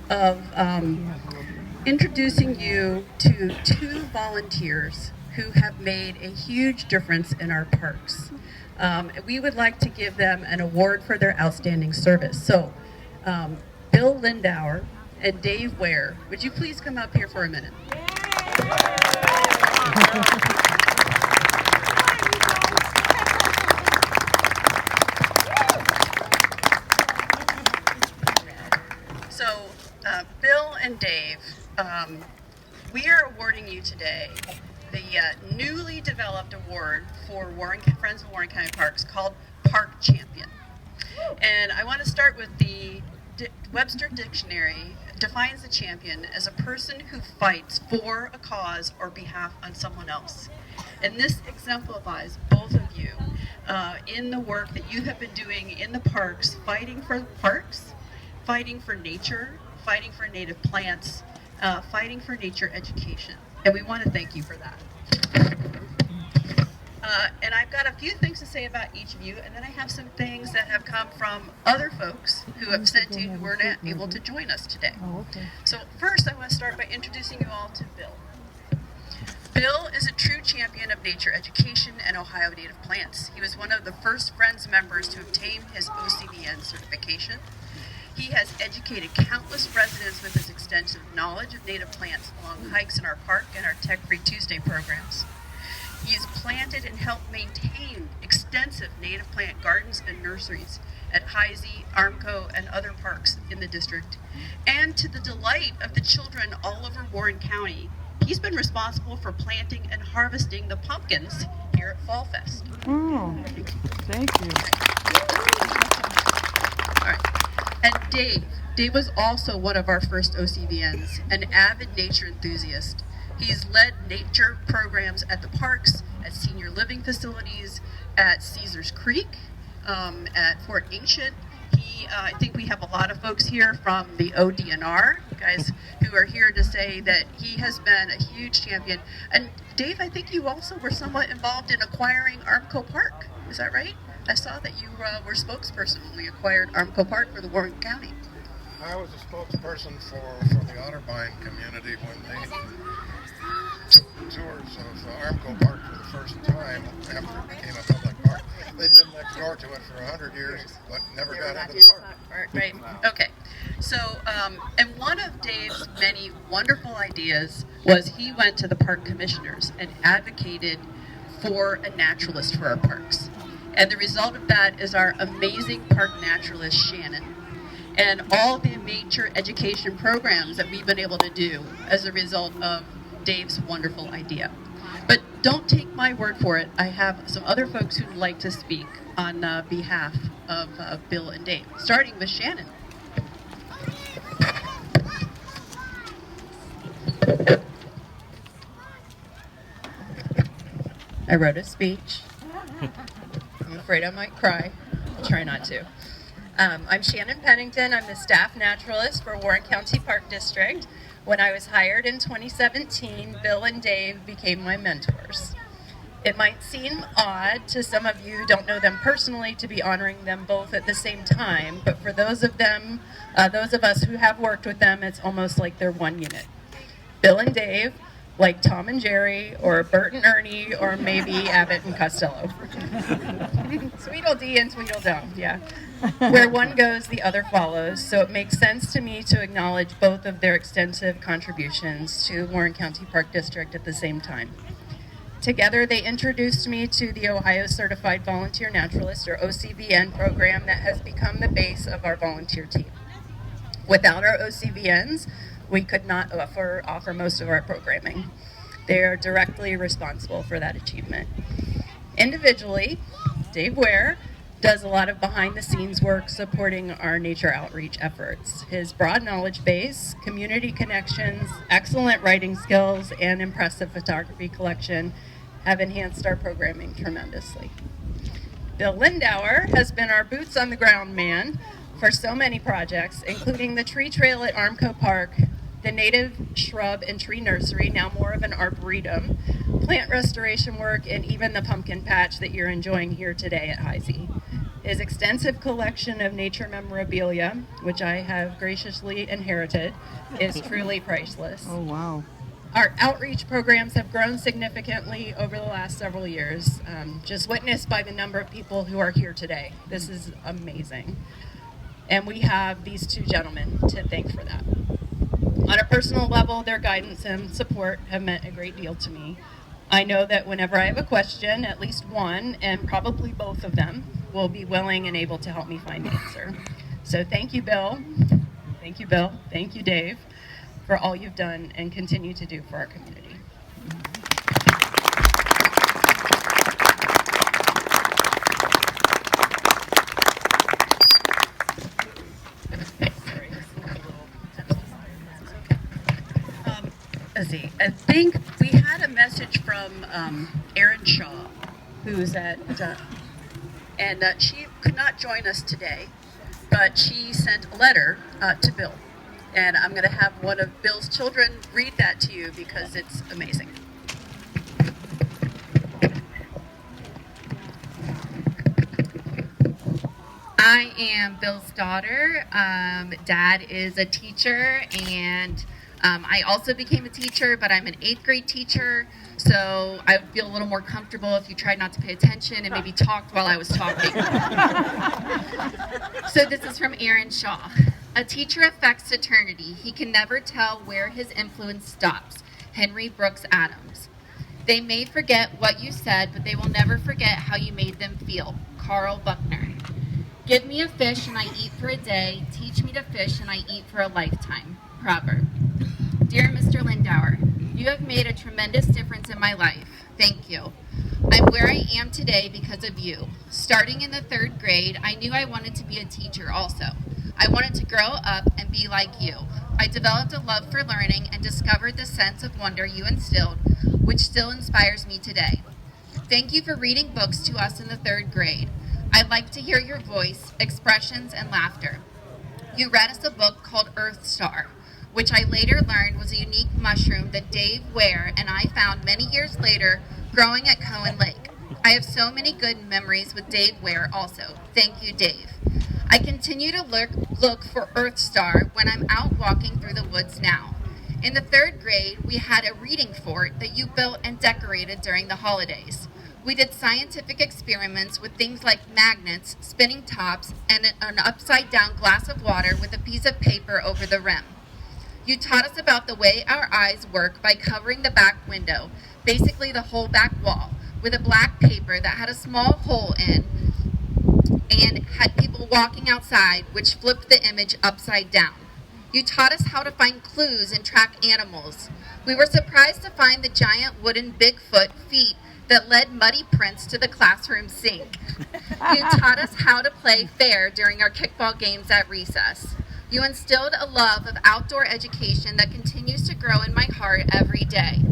of introducing you to two volunteers who have made a huge difference in our parks. We would like to give them an award for their outstanding service. So, Bill Lindauer and Dave Woehr, would you please come up here for a minute? So, Bill and Dave, we are awarding you today the newly developed award for Friends of Warren County Parks called Park Champion. And I want to start with the Webster Dictionary defines the champion as a person who fights for a cause or behalf on someone else. And this exemplifies both of you in the work that you have been doing in the parks, fighting for parks, fighting for nature, fighting for native plants, fighting for nature education. And we want to thank you for that. And I've got a few things to say about each of you, and then I have some things that have come from other folks who have sent in who were not able to join us today. So first, I want to start by introducing you all to Bill. Bill is a true champion of nature education and Ohio native plants. He was one of the first Friends members to obtain his OCVN certification. He has educated countless residents with his extensive knowledge of native plants along hikes in our park and our Tech-Free Tuesday programs. He has planted and helped maintain extensive native plant gardens and nurseries at Hisey, Armco, and other parks in the district. And to the delight of the children all over Warren County, he's been responsible for planting and harvesting the pumpkins here at Fall Fest. Oh, thank you. All right. And Dave was also one of our first OCVNs, an avid nature enthusiast. He's led nature programs at the parks, at senior living facilities, at Caesars Creek, at Fort Ancient. I think we have a lot of folks here from the ODNR, guys who are here to say that he has been a huge champion. And Dave, I think you also were somewhat involved in acquiring Armco Park. Is that right? I saw that you were spokesperson when we acquired Armco Park for the Warren County. I was a spokesperson for the Otterbein community when they took tours of Armco Park for the first time after it became a public park. They'd been next door to it for 100 years, but never got into the park. Right. Okay. So, and one of Dave's many wonderful ideas was he went to the park commissioners and advocated for a naturalist for our parks. And the result of that is our amazing park naturalist, Shannon, and all the nature education programs that we've been able to do as a result of Dave's wonderful idea. But don't take my word for it. I have some other folks who'd like to speak on behalf of Bill and Dave, starting with Shannon. I wrote a speech. I'm afraid I might cry. I'll try not to. I'm Shannon Pennington. I'm the staff naturalist for Warren County Park District. When I was hired in 2017, Bill and Dave became my mentors. It might seem odd to some of you who don't know them personally to be honoring them both at the same time, but for those of us who have worked with them, it's almost like they're one unit. Bill and Dave, like Tom and Jerry, or Bert and Ernie, or maybe Abbott and Costello. Tweedledee and Tweedledum, yeah. Where one goes, the other follows, so it makes sense to me to acknowledge both of their extensive contributions to Warren County Park District at the same time. Together, they introduced me to the Ohio Certified Volunteer Naturalist, or OCVN, program that has become the base of our volunteer team. Without our OCVNs, we could not offer most of our programming. They are directly responsible for that achievement. Individually, Dave Woehr does a lot of behind-the-scenes work supporting our nature outreach efforts. His broad knowledge base, community connections, excellent writing skills, and impressive photography collection have enhanced our programming tremendously. Bill Lindauer has been our boots-on-the-ground man for so many projects, including the tree trail at Armco Park, the native shrub and tree nursery, now more of an arboretum, plant restoration work, and even the pumpkin patch that you're enjoying here today at Hisey. His extensive collection of nature memorabilia, which I have graciously inherited, is truly priceless. Oh, wow. Our outreach programs have grown significantly over the last several years, just witnessed by the number of people who are here today. This is amazing. And we have these two gentlemen to thank for that. On a personal level, their guidance and support have meant a great deal to me. I know that whenever I have a question, at least one, and probably both of them, will be willing and able to help me find the answer. So thank you, Bill. Thank you, Bill. Thank you, Dave, for all you've done and continue to do for our community. Let's see. I think we had a message from Erin Shaw, who's at, and she could not join us today, but she sent a letter to Bill. And I'm going to have one of Bill's children read that to you because it's amazing. I am Bill's daughter. Dad is a teacher, and I also became a teacher, but I'm an 8th grade teacher, so I would feel a little more comfortable if you tried not to pay attention and maybe talked while I was talking. So this is from Aaron Shaw. A teacher affects eternity. He can never tell where his influence stops. Henry Brooks Adams. They may forget what you said, but they will never forget how you made them feel. Carl Buckner. Give me a fish and I eat for a day. Teach me to fish and I eat for a lifetime. Proverb. Dear Mr. Lindauer, you have made a tremendous difference in my life. Thank you. I'm where I am today because of you. Starting in the 3rd grade, I knew I wanted to be a teacher also. I wanted to grow up and be like you. I developed a love for learning and discovered the sense of wonder you instilled, which still inspires me today. Thank you for reading books to us in the 3rd grade. I like to hear your voice, expressions, and laughter. You read us a book called Earth Star, which I later learned was a unique mushroom that Dave Woehr and I found many years later growing at Cohen Lake. I have so many good memories with Dave Woehr also. Thank you, Dave. I continue to look for Earth Star when I'm out walking through the woods now. In the 3rd grade, we had a reading fort that you built and decorated during the holidays. We did scientific experiments with things like magnets, spinning tops, and an upside-down glass of water with a piece of paper over the rim. You taught us about the way our eyes work by covering the back window, basically the whole back wall, with a black paper that had a small hole in and had people walking outside, which flipped the image upside down. You taught us how to find clues and track animals. We were surprised to find the giant wooden Bigfoot feet that led muddy prints to the classroom sink. You taught us how to play fair during our kickball games at recess. You instilled a love of outdoor education that continues to grow in my heart every day.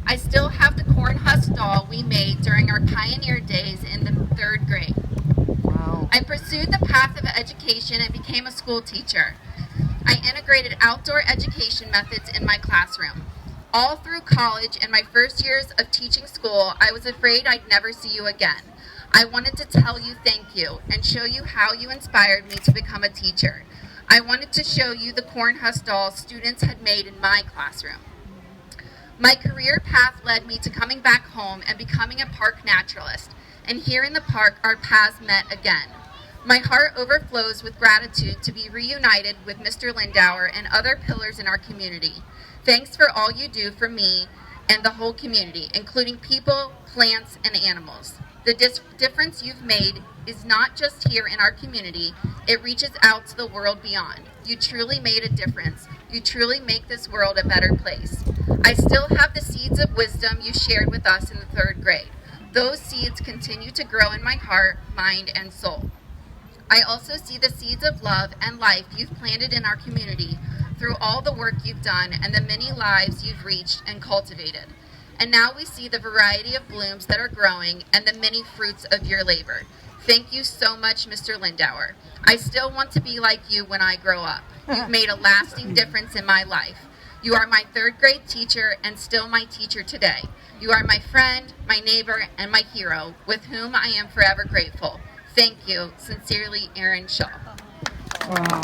I still have the corn husk doll we made during our pioneer days in the 3rd grade. Wow. I pursued the path of education and became a school teacher. I integrated outdoor education methods in my classroom. All through college and my first years of teaching school, I was afraid I'd never see you again. I wanted to tell you thank you and show you how you inspired me to become a teacher. I wanted to show you the corn husk dolls students had made in my classroom. My career path led me to coming back home and becoming a park naturalist. And here in the park, our paths met again. My heart overflows with gratitude to be reunited with Mr. Lindauer and other pillars in our community. Thanks for all you do for me and the whole community, including people, plants, and animals. The difference you've made is not just here in our community, it reaches out to the world beyond. You truly made a difference. You truly make this world a better place. I still have the seeds of wisdom you shared with us in the 3rd grade. Those seeds continue to grow in my heart, mind, and soul. I also see the seeds of love and life you've planted in our community through all the work you've done and the many lives you've reached and cultivated. And now we see the variety of blooms that are growing and the many fruits of your labor. Thank you so much, Mr. Lindauer. I still want to be like you when I grow up. You've made a lasting difference in my life. You are my 3rd grade teacher and still my teacher today. You are my friend, my neighbor, and my hero, with whom I am forever grateful. Thank you. Sincerely, Aaron Shaw. Wow.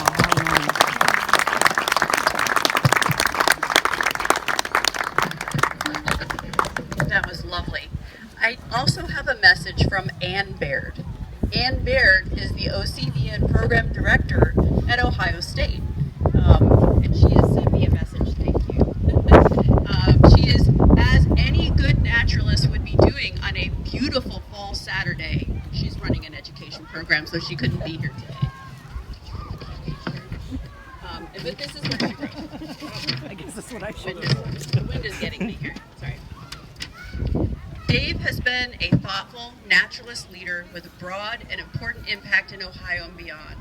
That was lovely. I also have a message from Ann Baird. Ann Baird is the OCVN Program Director at Ohio State. And she has sent me a message, thank you. She is, as any good naturalist would be doing on a beautiful fall Saturday, she's running an education program, so she couldn't be here today. But this is what she wrote. I guess that's what I should The wind is getting me here, sorry. Dave has been a thoughtful naturalist leader with a broad and important impact in Ohio and beyond.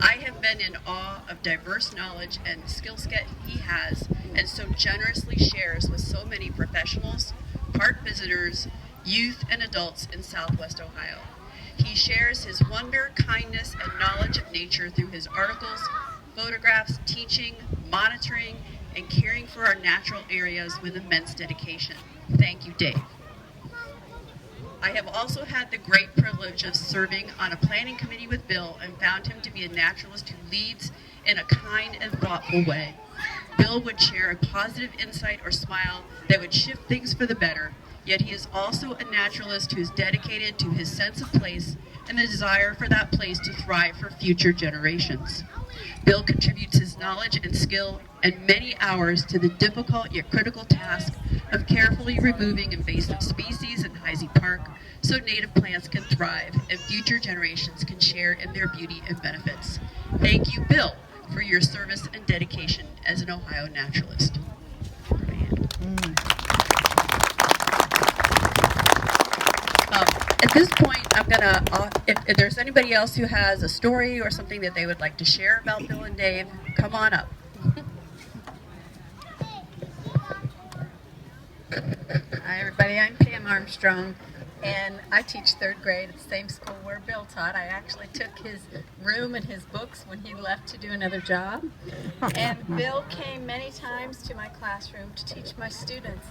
I have been in awe of diverse knowledge and skill set he has and so generously shares with so many professionals, park visitors, youth, and adults in Southwest Ohio. He shares his wonder, kindness, and knowledge of nature through his articles, photographs, teaching, monitoring, and caring for our natural areas with immense dedication. Thank you, Dave. I have also had the great privilege of serving on a planning committee with Bill and found him to be a naturalist who leads in a kind and thoughtful way. Bill would share a positive insight or smile that would shift things for the better, yet he is also a naturalist who is dedicated to his sense of place and the desire for that place to thrive for future generations. Bill contributes his knowledge and skill and many hours to the difficult yet critical task of carefully removing invasive species in Hisey Park so native plants can thrive and future generations can share in their beauty and benefits. Thank you, Bill, for your service and dedication as an Ohio naturalist. At this point, I'm gonna, if there's anybody else who has a story or something that they would like to share about Bill and Dave, come on up. Hi everybody, I'm Pam Armstrong and I teach third grade at the same school where Bill taught. I actually took his room and his books when he left to do another job. And Bill came many times to my classroom to teach my students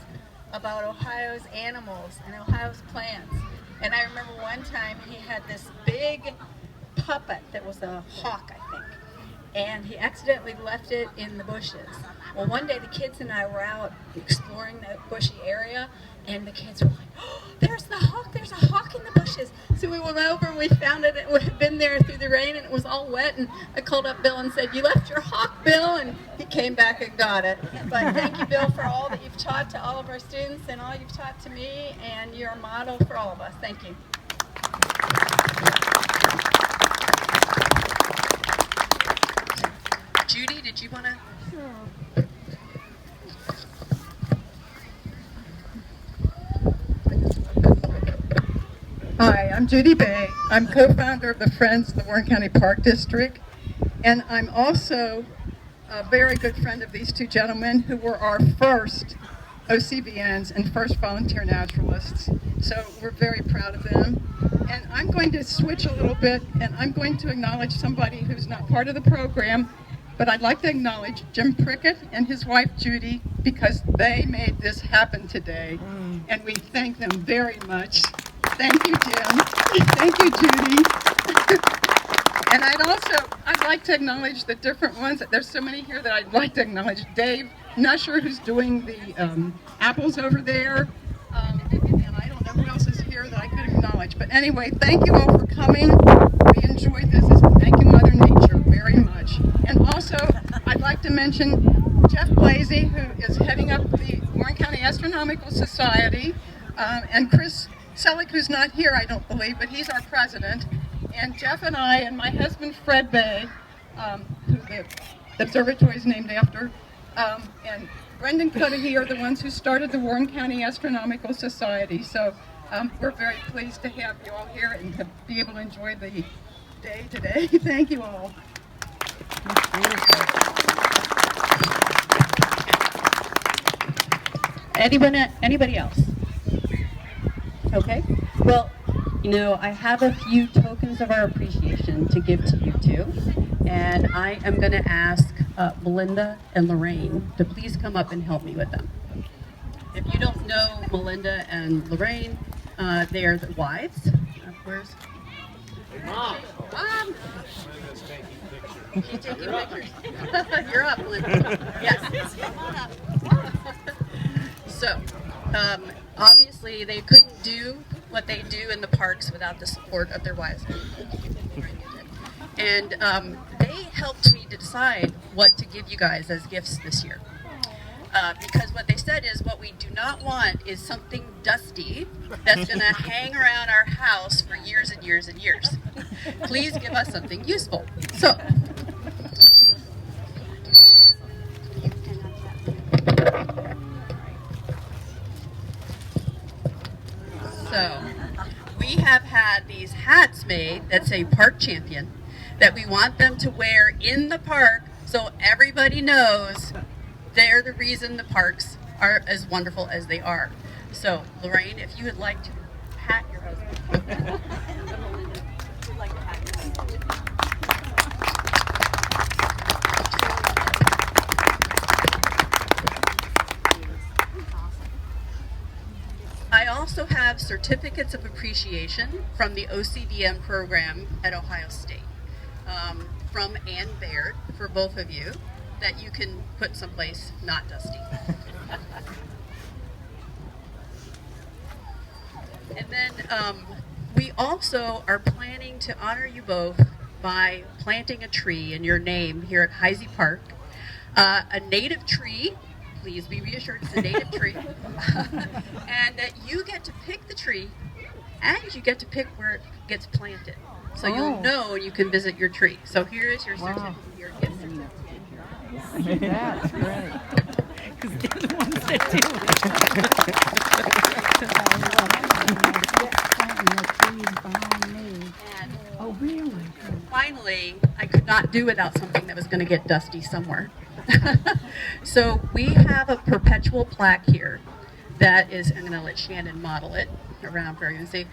about Ohio's animals and Ohio's plants. And I remember one time he had this big puppet that was a hawk, I think. And he accidentally left it in the bushes. Well, one day the kids and I were out exploring the bushy area, and the kids were like, "Oh, there's the hawk, there's a hawk in the bushes." So we went over and we found it. It had been there through the rain, and it was all wet. And I called up Bill and said, "You left your hawk, Bill?" And he came back and got it. But thank you, Bill, for all that you've taught to all of our students and all you've taught to me, and you're a model for all of us. Thank you. Judy, did you want to? Hi, I'm Judy Bay. I'm co-founder of the Friends of the Warren County Park District, and I'm also a very good friend of these two gentlemen who were our first OCVNs and first volunteer naturalists. So we're very proud of them. And I'm going to switch a little bit, and I'm going to acknowledge somebody who's not part of the program, but I'd like to acknowledge Jim Prickett and his wife Judy, because they made this happen today, and we thank them very much. Thank you, Jim. Thank you, Judy. And I'd like to acknowledge the different ones. There's so many here that I'd like to acknowledge. Dave Nusher, who's doing the apples over there. And I don't know who else is here that I could acknowledge. But anyway, thank you all for coming. We enjoyed this. Thank you, Mother Nature, very much. And also, I'd like to mention Jeff Blasey, who is heading up the Warren County Astronomical Society, and Chris Selick, who's not here, I don't believe, but he's our president. And Jeff and I and my husband, Fred Bay, who the observatory is named after, and Brendan Cudahy are the ones who started the Warren County Astronomical Society. So we're very pleased to have you all here and to be able to enjoy the day today. Thank you all. Anybody else? Okay. Well, you know, I have a few tokens of our appreciation to give to you two, and I am going to ask Melinda and Lorraine to please come up and help me with them. If you don't know Melinda and Lorraine, they are the wives. Where's Mom. She's taking pictures. You're up, Linda. Yes. Come on up. So, obviously, they couldn't do what they do in the parks without the support of their wives. And they helped me to decide what to give you guys as gifts this year. Because what they said is what we do not want is something dusty that's going to hang around our house for years and years and years. Please give us something useful. So we have had these hats made that say Park Champion that we want them to wear in the park so everybody knows they're the reason the parks are as wonderful as they are. So, Lorraine, if you would like to hat your husband. I also have certificates of appreciation from the OCDM program at Ohio State, from Ann Baird for both of you, that you can put someplace not dusty. And then we also are planning to honor you both by planting a tree in your name here at Hisey Park. A native tree, please be reassured it's a native tree, and that you get to pick the tree and you get to pick where it gets planted. So you'll know you can visit your tree. So here is your certificate, your gift certificate. That's great. Because they're the ones that do And Oh, really? finally, I could not do without something that was going to get dusty somewhere. So we have a perpetual plaque here that is, I'm going to let Shannon model it around for you to see.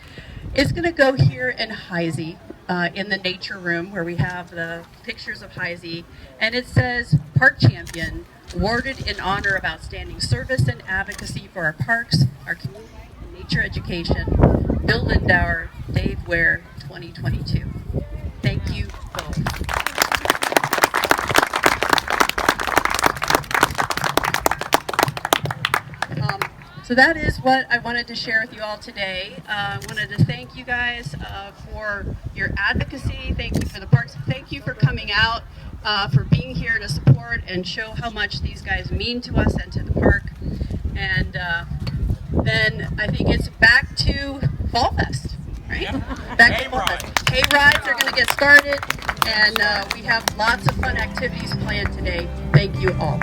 It's going to go here in Hisey, in the nature room where we have the pictures of Hisey, and it says Park Champion, awarded in honor of outstanding service and advocacy for our parks, our community, and nature education, Bill Lindauer, Dave Woehr, 2022. Thank you both. So that is what I wanted to share with you all today. I wanted to thank you guys for your advocacy. Thank you for the parks. Thank you for coming out, for being here to support and show how much these guys mean to us and to the park. And then I think it's back to Fall Fest, right? Back to Fall Fest. Hay rides are going to get started, and we have lots of fun activities planned today. Thank you all.